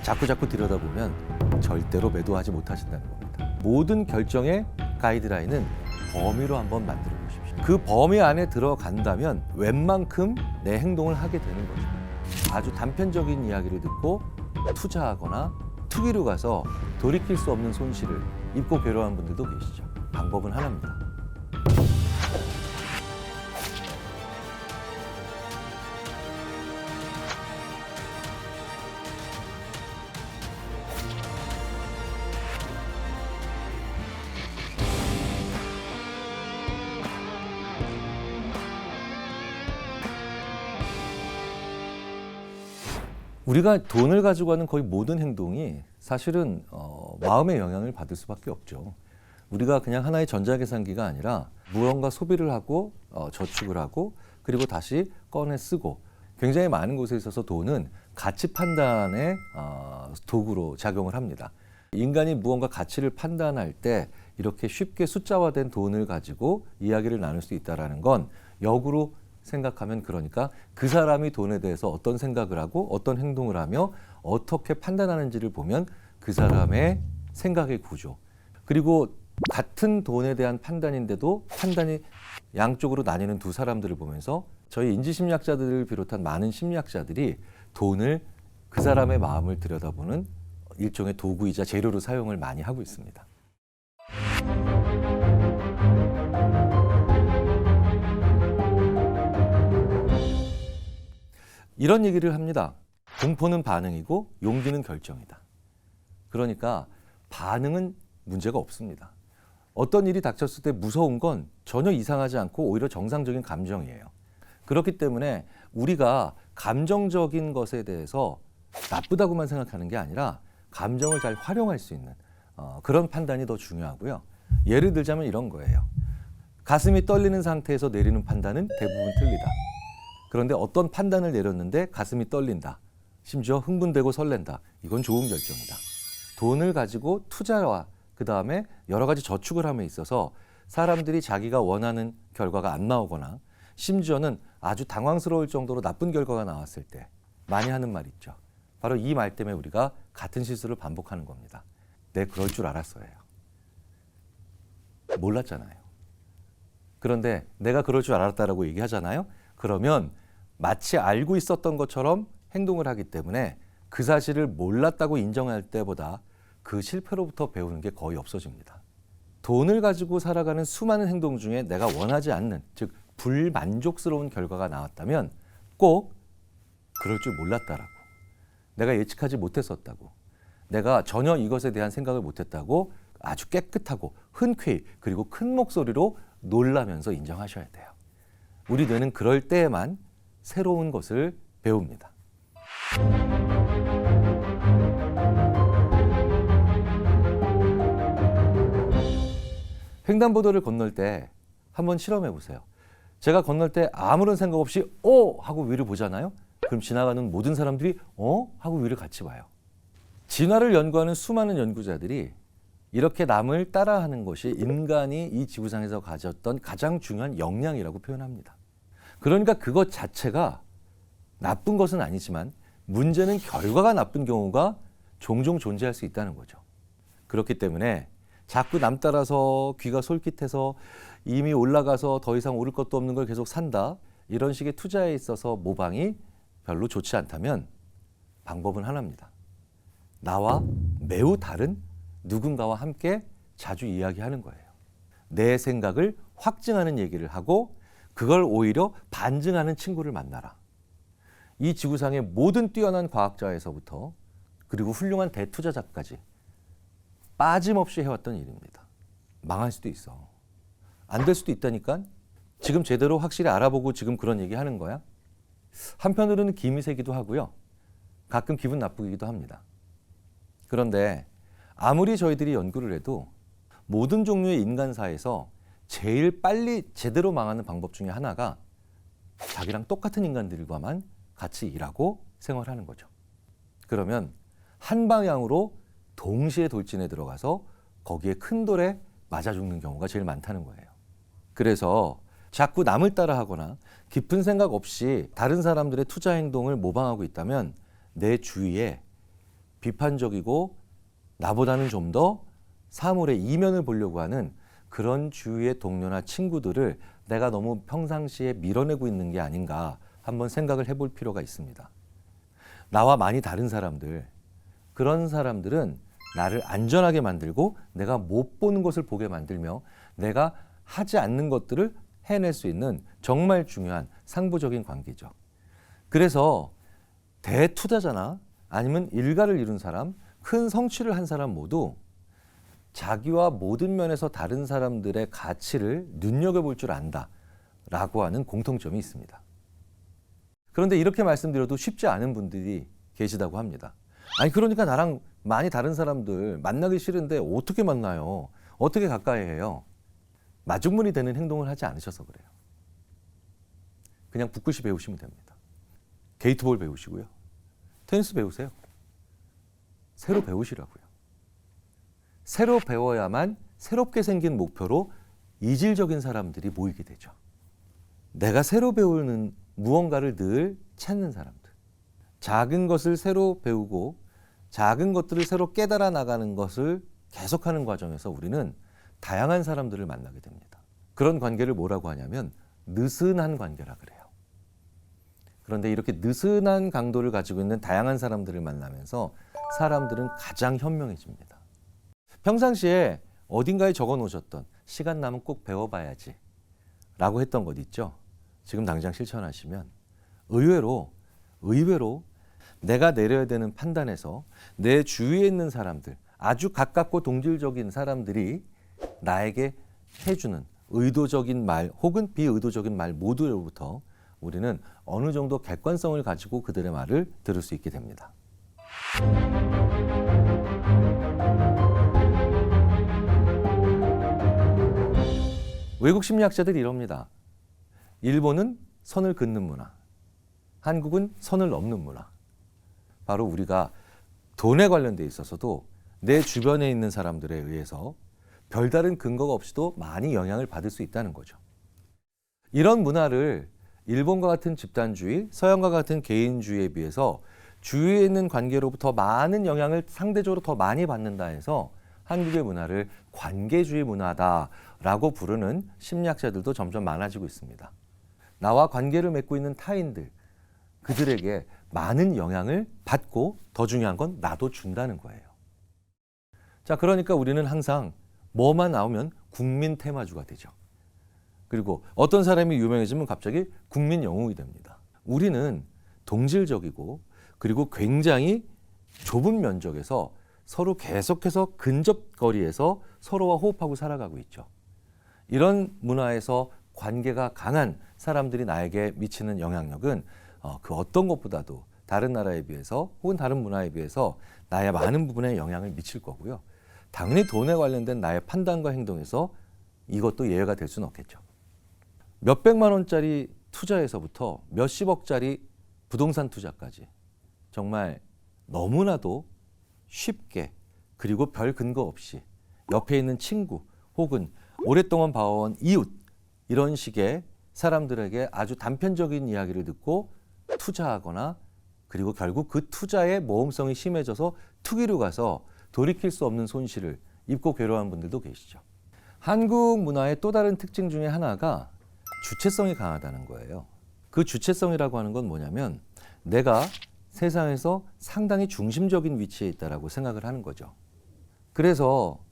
자꾸 들여다보면 절대로 매도하지 못하신다는 겁니다. 모든 결정의 가이드라인은 범위로 한번 만들어 보십시오. 그 범위 안에 들어간다면 웬만큼 내 행동을 하게 되는 거죠. 아주 단편적인 이야기를 듣고 투자하거나 투기로 가서 돌이킬 수 없는 손실을 입고 괴로워하는 분들도 계시죠. 방법은 하나입니다. 우리가 돈을 가지고 하는 거의 모든 행동이 사실은 마음의 영향을 받을 수밖에 없죠. 우리가 그냥 하나의 전자계산기가 아니라 무언가 소비를 하고 저축을 하고 그리고 다시 꺼내 쓰고 굉장히 많은 곳에 있어서 돈은 가치 판단의 도구로 작용을 합니다. 인간이 무언가 가치를 판단할 때 이렇게 쉽게 숫자화된 돈을 가지고 이야기를 나눌 수 있다는 건 역으로 생각하면 그러니까 그 사람이 돈에 대해서 어떤 생각을 하고 어떤 행동을 하며 어떻게 판단하는지를 보면 그 사람의 생각의 구조 그리고 같은 돈에 대한 판단인데도 판단이 양쪽으로 나뉘는 두 사람들을 보면서 저희 인지심리학자들을 비롯한 많은 심리학자들이 돈을 그 사람의 마음을 들여다보는 일종의 도구이자 재료로 사용을 많이 하고 있습니다. 이런 얘기를 합니다. 공포는 반응이고 용기는 결정이다. 그러니까 반응은 문제가 없습니다. 어떤 일이 닥쳤을 때 무서운 건 전혀 이상하지 않고 오히려 정상적인 감정이에요. 그렇기 때문에 우리가 감정적인 것에 대해서 나쁘다고만 생각하는 게 아니라 감정을 잘 활용할 수 있는 그런 판단이 더 중요하고요. 예를 들자면 이런 거예요. 가슴이 떨리는 상태에서 내리는 판단은 대부분 틀리다. 그런데 어떤 판단을 내렸는데 가슴이 떨린다. 심지어 흥분되고 설렌다. 이건 좋은 결정이다. 돈을 가지고 투자와 그다음에 여러 가지 저축을 함에 있어서 사람들이 자기가 원하는 결과가 안 나오거나 심지어는 아주 당황스러울 정도로 나쁜 결과가 나왔을 때 많이 하는 말 있죠. 바로 이 말 때문에 우리가 같은 실수를 반복하는 겁니다. 내 그럴 줄 알았어요. 몰랐잖아요. 그런데 내가 그럴 줄 알았다라고 얘기하잖아요. 그러면 마치 알고 있었던 것처럼 행동을 하기 때문에 그 사실을 몰랐다고 인정할 때보다 그 실패로부터 배우는 게 거의 없어집니다. 돈을 가지고 살아가는 수많은 행동 중에 내가 원하지 않는, 즉 불만족스러운 결과가 나왔다면 꼭 그럴 줄 몰랐다라고, 내가 예측하지 못했었다고, 내가 전혀 이것에 대한 생각을 못했다고 아주 깨끗하고 흔쾌히 그리고 큰 목소리로 놀라면서 인정하셔야 돼요. 우리 뇌는 그럴 때에만 새로운 것을 배웁니다. 횡단보도를 건널 때 한번 실험해 보세요. 제가 건널 때 아무런 생각 없이 하고 위를 보잖아요. 그럼 지나가는 모든 사람들이 하고 위를 같이 봐요. 진화를 연구하는 수많은 연구자들이 이렇게 남을 따라하는 것이 인간이 이 지구상에서 가졌던 가장 중요한 역량이라고 표현합니다. 그러니까 그것 자체가 나쁜 것은 아니지만 문제는 결과가 나쁜 경우가 종종 존재할 수 있다는 거죠. 그렇기 때문에 자꾸 남 따라서 귀가 솔깃해서 이미 올라가서 더 이상 오를 것도 없는 걸 계속 산다. 이런 식의 투자에 있어서 모방이 별로 좋지 않다면 방법은 하나입니다. 나와 매우 다른 누군가와 함께 자주 이야기하는 거예요. 내 생각을 확증하는 얘기를 하고 그걸 오히려 반증하는 친구를 만나라. 이 지구상의 모든 뛰어난 과학자에서부터 그리고 훌륭한 대투자자까지 빠짐없이 해왔던 일입니다. 망할 수도 있어. 안 될 수도 있다니까. 지금 제대로 확실히 알아보고 지금 그런 얘기 하는 거야? 한편으로는 기미 새기도 하고요. 가끔 기분 나쁘기도 합니다. 그런데 아무리 저희들이 연구를 해도 모든 종류의 인간사에서 제일 빨리 제대로 망하는 방법 중에 하나가 자기랑 똑같은 인간들과만 같이 일하고 생활하는 거죠. 그러면 한 방향으로 동시에 돌진에 들어가서 거기에 큰 돌에 맞아 죽는 경우가 제일 많다는 거예요. 그래서 자꾸 남을 따라하거나 깊은 생각 없이 다른 사람들의 투자 행동을 모방하고 있다면 내 주위에 비판적이고 나보다는 좀 더 사물의 이면을 보려고 하는 그런 주위의 동료나 친구들을 내가 너무 평상시에 밀어내고 있는 게 아닌가 한번 생각을 해볼 필요가 있습니다. 나와 많이 다른 사람들, 그런 사람들은 나를 안전하게 만들고 내가 못 보는 것을 보게 만들며 내가 하지 않는 것들을 해낼 수 있는 정말 중요한 상부적인 관계죠. 그래서 대투자자나 아니면 일가를 이룬 사람, 큰 성취를 한 사람 모두 자기와 모든 면에서 다른 사람들의 가치를 눈여겨볼 줄 안다라고 하는 공통점이 있습니다. 그런데 이렇게 말씀드려도 쉽지 않은 분들이 계시다고 합니다. 아니 그러니까 나랑 많이 다른 사람들 만나기 싫은데 어떻게 만나요? 어떻게 가까이 해요? 마중물이 되는 행동을 하지 않으셔서 그래요. 그냥 붓글씨 배우시면 됩니다. 게이트볼 배우시고요. 테니스 배우세요. 새로 배우시라고요. 새로 배워야만 새롭게 생긴 목표로 이질적인 사람들이 모이게 되죠. 내가 새로 배우는 무언가를 늘 찾는 사람들. 작은 것을 새로 배우고 작은 것들을 새로 깨달아 나가는 것을 계속하는 과정에서 우리는 다양한 사람들을 만나게 됩니다. 그런 관계를 뭐라고 하냐면 느슨한 관계라 그래요. 그런데 이렇게 느슨한 강도를 가지고 있는 다양한 사람들을 만나면서 사람들은 가장 현명해집니다. 평상시에 어딘가에 적어 놓으셨던 시간 나면 꼭 배워봐야지 라고 했던 것 있죠. 지금 당장 실천하시면 의외로 내가 내려야 되는 판단에서 내 주위에 있는 사람들, 아주 가깝고 동질적인 사람들이 나에게 해주는 의도적인 말 혹은 비의도적인 말 모두로부터 우리는 어느 정도 객관성을 가지고 그들의 말을 들을 수 있게 됩니다. 외국 심리학자들이 이럽니다. 일본은 선을 긋는 문화, 한국은 선을 넘는 문화. 바로 우리가 돈에 관련돼 있어서도 내 주변에 있는 사람들에 의해서 별다른 근거가 없이도 많이 영향을 받을 수 있다는 거죠. 이런 문화를 일본과 같은 집단주의, 서양과 같은 개인주의에 비해서 주위에 있는 관계로부터 많은 영향을 상대적으로 더 많이 받는다 해서 한국의 문화를 관계주의 문화다라고 부르는 심리학자들도 점점 많아지고 있습니다. 나와 관계를 맺고 있는 타인들, 그들에게 많은 영향을 받고 더 중요한 건 나도 준다는 거예요. 자, 그러니까 우리는 항상 뭐만 나오면 국민 테마주가 되죠. 그리고 어떤 사람이 유명해지면 갑자기 국민 영웅이 됩니다. 우리는 동질적이고 그리고 굉장히 좁은 면적에서 서로 계속해서 근접거리에서 서로와 호흡하고 살아가고 있죠. 이런 문화에서 관계가 강한 사람들이 나에게 미치는 영향력은 그 어떤 것보다도 다른 나라에 비해서 혹은 다른 문화에 비해서 나의 많은 부분에 영향을 미칠 거고요. 당연히 돈에 관련된 나의 판단과 행동에서 이것도 예외가 될 수는 없겠죠. 몇백만 원짜리 투자에서부터 몇십억짜리 부동산 투자까지 정말 너무나도 쉽게 그리고 별 근거 없이 옆에 있는 친구 혹은 오랫동안 봐온 이웃 이런 식의 사람들에게 아주 단편적인 이야기를 듣고 투자하거나 그리고 결국 그 투자의 모험성이 심해져서 투기로 가서 돌이킬 수 없는 손실을 입고 괴로워하는 분들도 계시죠. 한국 문화의 또 다른 특징 중에 하나가 주체성이 강하다는 거예요. 그 주체성이라고 하는 건 뭐냐면 내가 세상에서 상당히 중심적인 위치에 있다라고 생각을 하는 거죠. 그래서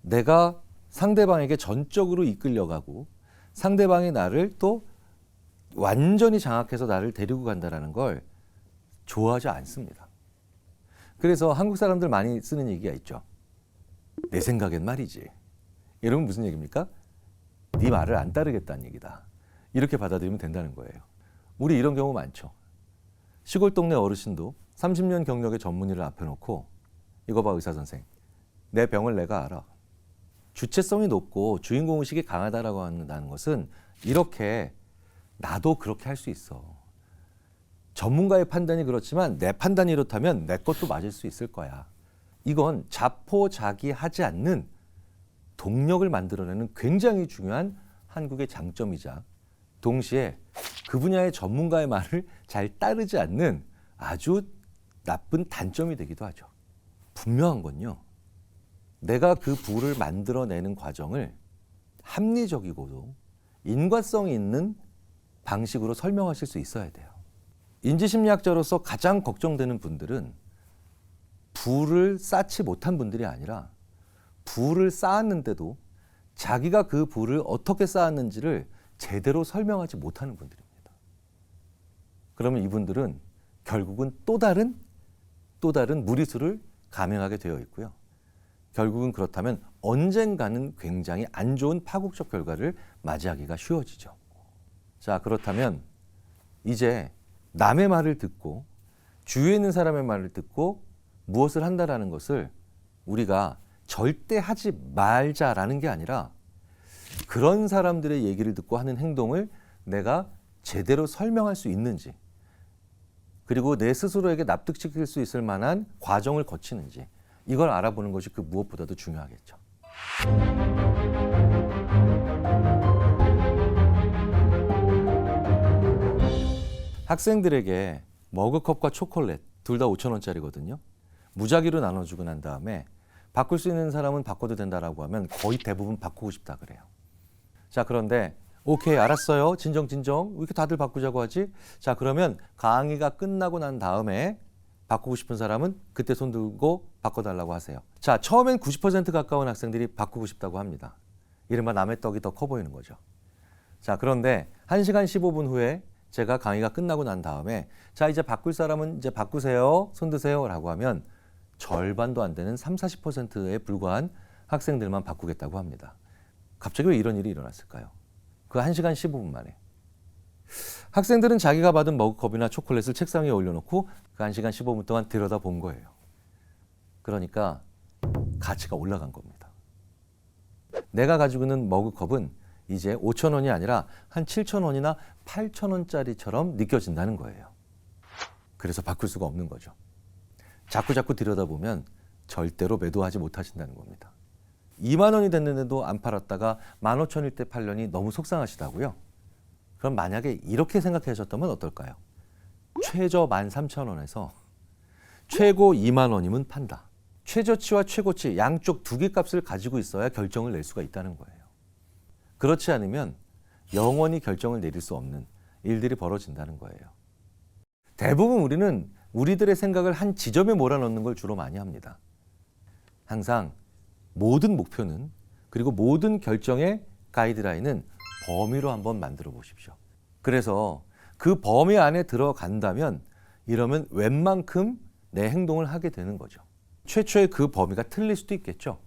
내가 상대방에게 전적으로 이끌려가고 상대방이 나를 또 완전히 장악해서 나를 데리고 간다는 걸 좋아하지 않습니다. 그래서 한국 사람들 많이 쓰는 얘기가 있죠. 내 생각엔 말이지. 이러면 무슨 얘기입니까? 네 말을 안 따르겠다는 얘기다. 이렇게 받아들이면 된다는 거예요. 우리 이런 경우 많죠. 시골 동네 어르신도 30년 경력의 전문의를 앞에 놓고 이거 봐 의사 선생, 내 병을 내가 알아. 주체성이 높고 주인공의식이 강하다라고 한다는 것은 이렇게 나도 그렇게 할 수 있어. 전문가의 판단이 그렇지만 내 판단이 이렇다면 내 것도 맞을 수 있을 거야. 이건 자포자기하지 않는 동력을 만들어내는 굉장히 중요한 한국의 장점이자 동시에 그 분야의 전문가의 말을 잘 따르지 않는 아주 나쁜 단점이 되기도 하죠. 분명한 건요. 내가 그 부를 만들어내는 과정을 합리적이고도 인과성이 있는 방식으로 설명하실 수 있어야 돼요. 인지심리학자로서 가장 걱정되는 분들은 부를 쌓지 못한 분들이 아니라 부를 쌓았는데도 자기가 그 부를 어떻게 쌓았는지를 제대로 설명하지 못하는 분들입니다. 그러면 이분들은 결국은 또 다른 무리수를 감행하게 되어 있고요. 결국은 그렇다면 언젠가는 굉장히 안 좋은 파국적 결과를 맞이하기가 쉬워지죠. 자, 그렇다면 이제 남의 말을 듣고 주위에 있는 사람의 말을 듣고 무엇을 한다라는 것을 우리가 절대 하지 말자라는 게 아니라 그런 사람들의 얘기를 듣고 하는 행동을 내가 제대로 설명할 수 있는지, 그리고 내 스스로에게 납득시킬 수 있을 만한 과정을 거치는지, 이걸 알아보는 것이 그 무엇보다도 중요하겠죠. 학생들에게 머그컵과 초콜릿 둘 다 5,000원짜리거든요. 무작위로 나눠주고 난 다음에 바꿀 수 있는 사람은 바꿔도 된다라고 하면 거의 대부분 바꾸고 싶다 그래요. 자, 그런데 오케이, 알았어요. 진정. 왜 이렇게 다들 바꾸자고 하지? 자, 그러면 강의가 끝나고 난 다음에 바꾸고 싶은 사람은 그때 손 들고 바꿔달라고 하세요. 자, 처음엔 90% 가까운 학생들이 바꾸고 싶다고 합니다. 이른바 남의 떡이 더 커 보이는 거죠. 자, 그런데 1시간 15분 후에 제가 강의가 끝나고 난 다음에 자, 이제 바꿀 사람은 이제 바꾸세요. 손 드세요. 라고 하면 절반도 안 되는 30-40%에 불과한 학생들만 바꾸겠다고 합니다. 갑자기 왜 이런 일이 일어났을까요? 그 1시간 15분 만에. 학생들은 자기가 받은 머그컵이나 초콜릿을 책상 위에 올려놓고 그 1시간 15분 동안 들여다본 거예요. 그러니까 가치가 올라간 겁니다. 내가 가지고 있는 머그컵은 이제 5,000원이 아니라 한 7,000원이나 8,000원짜리처럼 느껴진다는 거예요. 그래서 바꿀 수가 없는 거죠. 자꾸 들여다보면 절대로 매도하지 못하신다는 겁니다. 2만 원이 됐는데도 안 팔았다가 15,000일 때 팔려니 너무 속상하시다고요? 그럼 만약에 이렇게 생각하셨다면 어떨까요? 최저 13,000원에서 최고 2만 원이면 판다. 최저치와 최고치 양쪽 두 개 값을 가지고 있어야 결정을 낼 수가 있다는 거예요. 그렇지 않으면 영원히 결정을 내릴 수 없는 일들이 벌어진다는 거예요. 대부분 우리는 우리들의 생각을 한 지점에 몰아넣는 걸 주로 많이 합니다. 항상 모든 목표는, 그리고 모든 결정의 가이드라인은 범위로 한번 만들어 보십시오. 그래서 그 범위 안에 들어간다면 이러면 웬만큼 내 행동을 하게 되는 거죠. 최초에 그 범위가 틀릴 수도 있겠죠.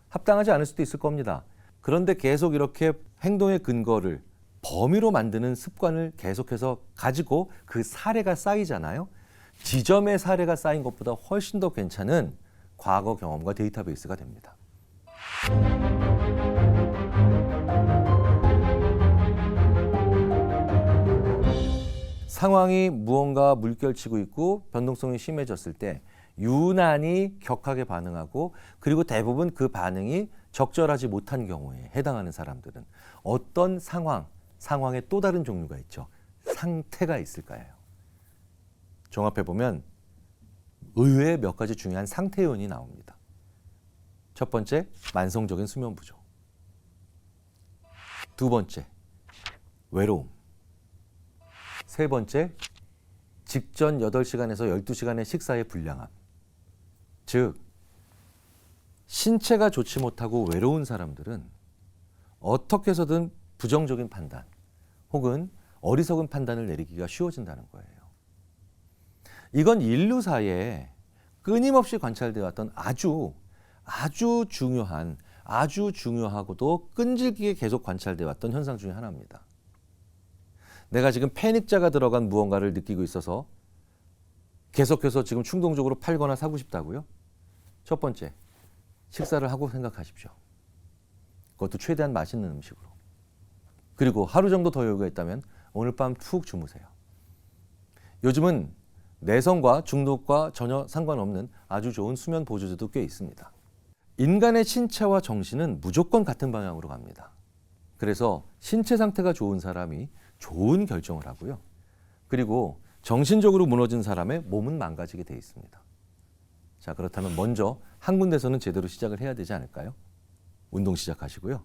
합당하지 않을 수도 있을 겁니다. 그런데 계속 이렇게 행동의 근거를 범위로 만드는 습관을 계속해서 가지고 그 사례가 쌓이잖아요. 지점의 사례가 쌓인 것보다 훨씬 더 괜찮은 과거 경험과 데이터베이스가 됩니다. 상황이 무언가 물결치고 있고 변동성이 심해졌을 때 유난히 격하게 반응하고, 그리고 대부분 그 반응이 적절하지 못한 경우에 해당하는 사람들은 어떤 상황의 또 다른 종류가 있죠. 상태가 있을까요? 종합해보면 의외의 몇 가지 중요한 상태 요인이 나옵니다. 첫 번째, 만성적인 수면 부족. 두 번째, 외로움. 세 번째, 직전 8시간에서 12시간의 식사의 불량함. 즉, 신체가 좋지 못하고 외로운 사람들은 어떻게 해서든 부정적인 판단 혹은 어리석은 판단을 내리기가 쉬워진다는 거예요. 이건 인류사에 끊임없이 관찰되어 왔던 아주 중요하고도 끈질기게 계속 관찰되어 왔던 현상 중에 하나입니다. 내가 지금 패닉자가 들어간 무언가를 느끼고 있어서 계속해서 지금 충동적으로 팔거나 사고 싶다고요? 첫 번째, 식사를 하고 생각하십시오. 그것도 최대한 맛있는 음식으로. 그리고 하루 정도 더 여유가 있다면 오늘 밤 푹 주무세요. 요즘은 내성과 중독과 전혀 상관없는 아주 좋은 수면 보조제도 꽤 있습니다. 인간의 신체와 정신은 무조건 같은 방향으로 갑니다. 그래서 신체 상태가 좋은 사람이 좋은 결정을 하고요. 그리고 정신적으로 무너진 사람의 몸은 망가지게 돼 있습니다. 자, 그렇다면 먼저 한 군데서는 제대로 시작을 해야 되지 않을까요? 운동 시작하시고요.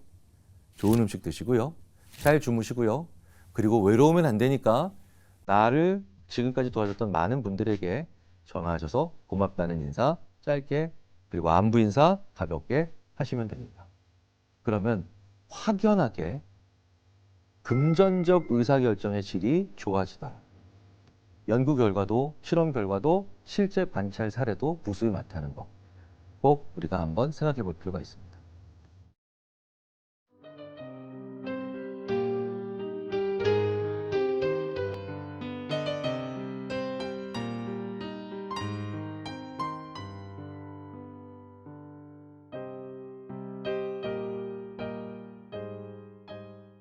좋은 음식 드시고요. 잘 주무시고요. 그리고 외로우면 안 되니까 나를 지금까지 도와줬던 많은 분들에게 전화하셔서 고맙다는 인사 짧게 그리고 안부 인사 가볍게 하시면 됩니다. 그러면 확연하게 금전적 의사결정의 질이 좋아지다. 연구 결과도 실험 결과도 실제 관찰 사례도 무수히 많다는 거 꼭 우리가 한번 생각해 볼 필요가 있습니다.